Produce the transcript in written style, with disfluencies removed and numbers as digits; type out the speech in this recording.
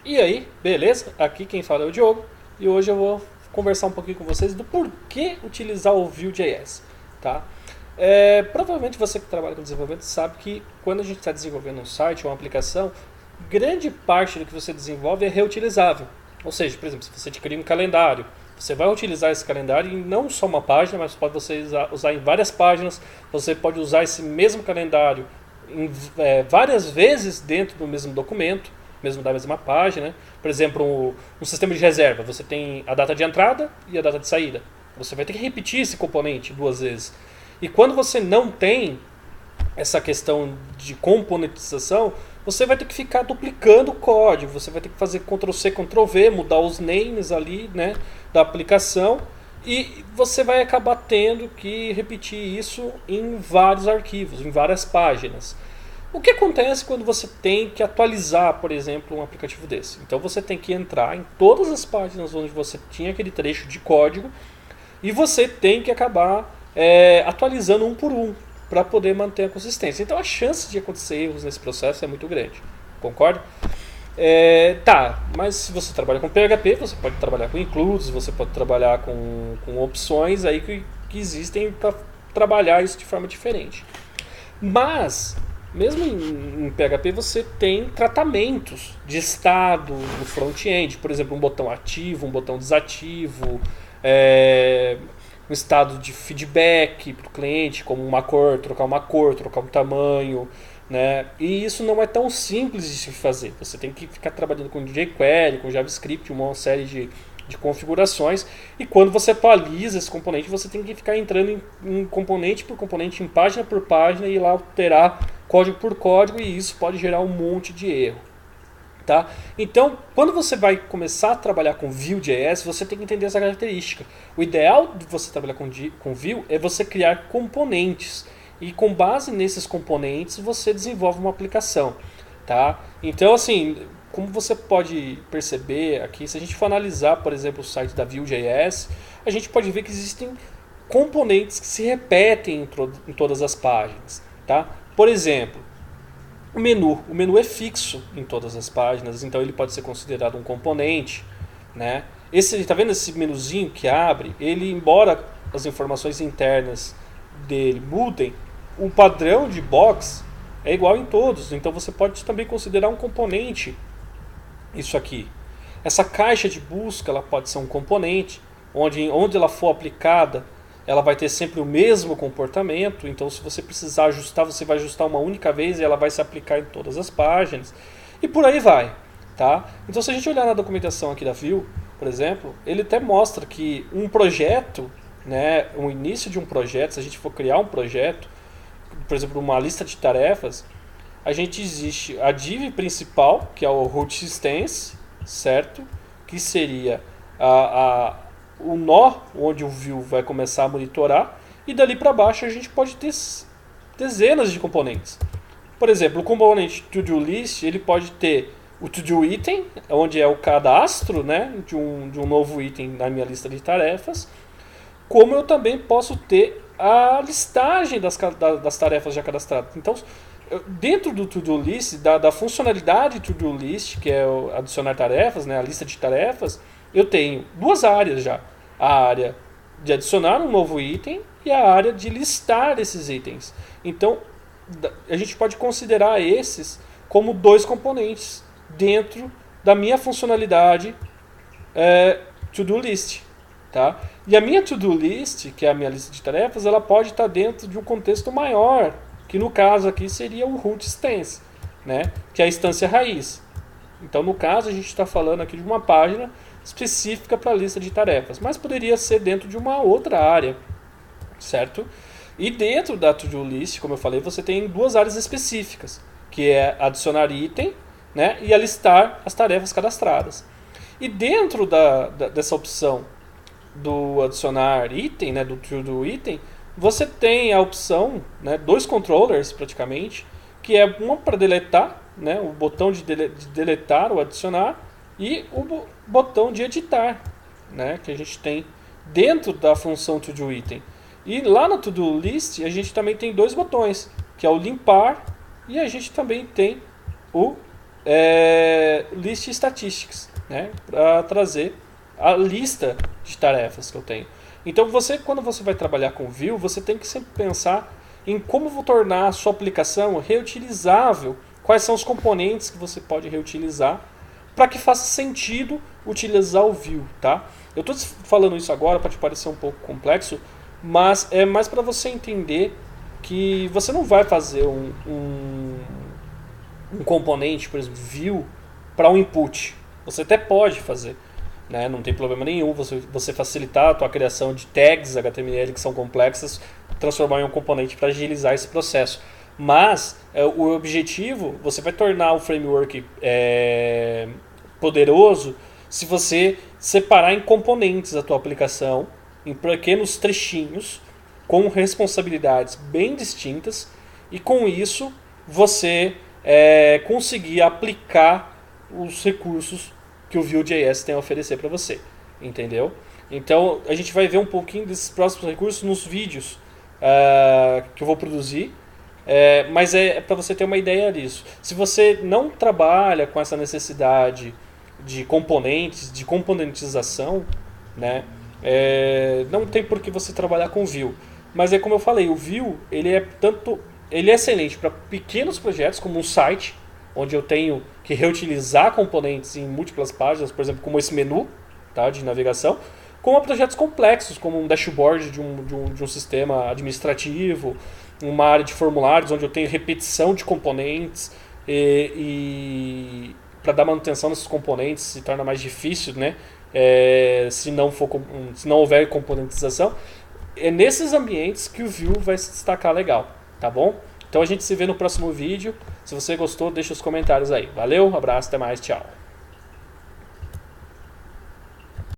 E aí, beleza? Aqui quem fala é o Diogo e hoje eu vou conversar um pouquinho com vocês do porquê utilizar o Vue.js, tá? Provavelmente você que trabalha com desenvolvimento sabe que quando a gente está desenvolvendo um site ou uma aplicação, grande parte do que você desenvolve é reutilizável. Ou seja, por exemplo, se você cria um calendário, você vai utilizar esse calendário em não só uma página, mas pode você usar em várias páginas. Você pode usar esse mesmo calendário várias vezes dentro do mesmo documento, mesmo da mesma página. Por exemplo, um sistema de reserva. Você tem a data de entrada e a data de saída. Você vai ter que repetir esse componente duas vezes. E quando você não tem essa questão de componentização, você vai ter que ficar duplicando o código, você vai ter que fazer Ctrl+C, Ctrl+V, mudar os names ali, né, da aplicação, e você vai acabar tendo que repetir isso em vários arquivos, em várias páginas. O que acontece quando você tem que atualizar, por exemplo, um aplicativo desse? Então você tem que entrar em todas as páginas onde você tinha aquele trecho de código e você tem que acabar atualizando um por um para poder manter a consistência. Então a chance de acontecer erros nesse processo é muito grande. Concorda? Tá, mas se você trabalha com PHP, você pode trabalhar com includes, você pode trabalhar com opções aí que existem para trabalhar isso de forma diferente. Mas, mesmo em PHP, você tem tratamentos de estado no front-end. Por exemplo, um botão ativo, um botão desativo, um estado de feedback para o cliente, como uma cor, trocar um tamanho. Né? E isso não é tão simples de se fazer. Você tem que ficar trabalhando com jQuery, com JavaScript, uma série de configurações. E quando você atualiza esse componente, você tem que ficar entrando em componente por componente, em página por página, e ir lá alterar código por código, e isso pode gerar um monte de erro. Tá? Então, quando você vai começar a trabalhar com Vue.js, você tem que entender essa característica. O ideal de você trabalhar com Vue é você criar componentes. E com base nesses componentes você desenvolve uma aplicação, tá? Então, assim, como você pode perceber aqui, se a gente for analisar, por exemplo, o site da Vue.js, a gente pode ver que existem componentes que se repetem em todas as páginas, tá? Por exemplo, o menu é fixo em todas as páginas, então ele pode ser considerado um componente, né? Tá vendo esse menuzinho que abre? Ele, embora as informações internas dele mudem, o padrão de box é igual em todos, então você pode também considerar um componente isso aqui. Essa caixa de busca ela pode ser um componente, onde ela for aplicada, ela vai ter sempre o mesmo comportamento, então se você precisar ajustar, você vai ajustar uma única vez e ela vai se aplicar em todas as páginas, e por aí vai. Tá? Então se a gente olhar na documentação aqui da Vue, por exemplo, ele até mostra que um projeto, né, o início de um projeto, se a gente for criar um projeto, por exemplo, uma lista de tarefas, a gente existe a div principal, que é o root instance, certo? Que seria o nó onde o Vue vai começar a monitorar, e dali para baixo a gente pode ter dezenas de componentes. Por exemplo, o componente to-do list, ele pode ter o to-do item, onde é o cadastro, né, de um novo item na minha lista de tarefas, como eu também posso ter a listagem das tarefas já cadastradas. Então, dentro do to-do list, da funcionalidade to-do list, que é adicionar tarefas, né, a lista de tarefas, eu tenho duas áreas já. A área de adicionar um novo item e a área de listar esses itens. Então, a gente pode considerar esses como dois componentes dentro da minha funcionalidade to-do list. Tá? E a minha to-do list, que é a minha lista de tarefas, ela pode estar dentro de um contexto maior, que no caso aqui seria o root instance, né? Que é a instância raiz. Então, no caso, a gente está falando aqui de uma página específica para a lista de tarefas, mas poderia ser dentro de uma outra área, certo? E dentro da to-do list, como eu falei, você tem duas áreas específicas, que é adicionar item, né? E alistar as tarefas cadastradas. E dentro dessa opção do adicionar item, né, do to-do item, você tem a opção, né, dois controllers praticamente, que é uma para deletar, né, o botão de deletar ou adicionar, e o botão de editar, né, que a gente tem dentro da função to-do item. E lá no to-do list a gente também tem dois botões, que é o limpar, e a gente também tem o List Statistics, né? Para trazer a lista de tarefas que eu tenho. Então quando você vai trabalhar com Vue, você tem que sempre pensar em como vou tornar a sua aplicação reutilizável, quais são os componentes que você pode reutilizar, para que faça sentido utilizar o Vue, tá? Eu estou falando isso agora, pode parecer um pouco complexo, mas é mais para você entender que você não vai fazer um componente, por exemplo, Vue, para um input. Você até pode fazer, né? Não tem problema nenhum você facilitar a tua criação de tags HTML que são complexas, transformar em um componente para agilizar esse processo. Mas o objetivo, você vai tornar o framework poderoso se você separar em componentes a tua aplicação, em pequenos trechinhos, com responsabilidades bem distintas, e com isso você conseguir aplicar os recursos que o Vue.js tem a oferecer para você, entendeu? Então a gente vai ver um pouquinho desses próximos recursos nos vídeos que eu vou produzir, mas é para você ter uma ideia disso. Se você não trabalha com essa necessidade de componentes, de componentização, né, não tem por que você trabalhar com Vue. Mas é como eu falei, o Vue ele é excelente para pequenos projetos, como um site, onde eu tenho que reutilizar componentes em múltiplas páginas, por exemplo, como esse menu, tá, de navegação, como projetos complexos, como um dashboard de um sistema administrativo, uma área de formulários, onde eu tenho repetição de componentes e para dar manutenção nesses componentes se torna mais difícil, né? Se não houver componentização. É nesses ambientes que o Vue vai se destacar legal, tá bom? Então a gente se vê no próximo vídeo. Se você gostou, deixa os comentários aí. Valeu, abraço, até mais, tchau.